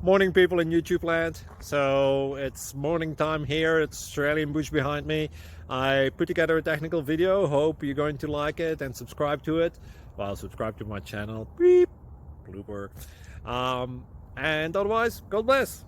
Morning, people in YouTube land. So it's morning time here. It's Australian bush behind me. I put together a technical video. Hope you're going to like it and subscribe to it. Well, subscribe to my channel. Beep. Blooper. And otherwise, God bless.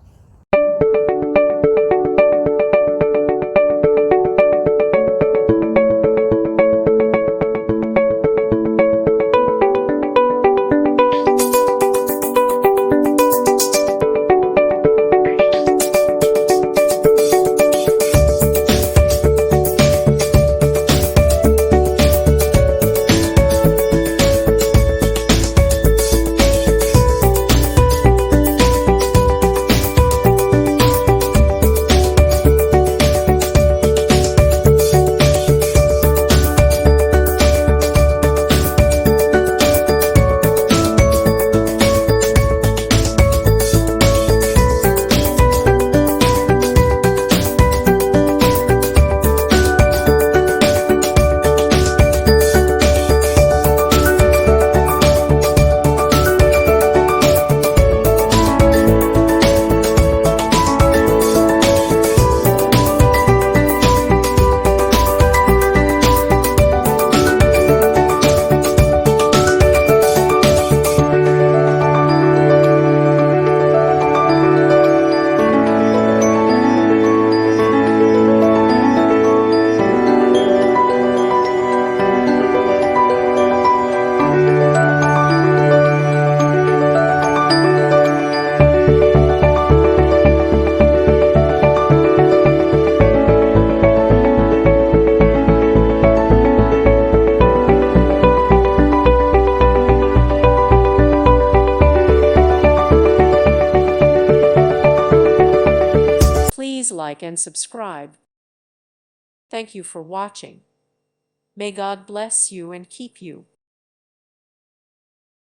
Please like and subscribe. Thank you for watching. May God bless you and keep you.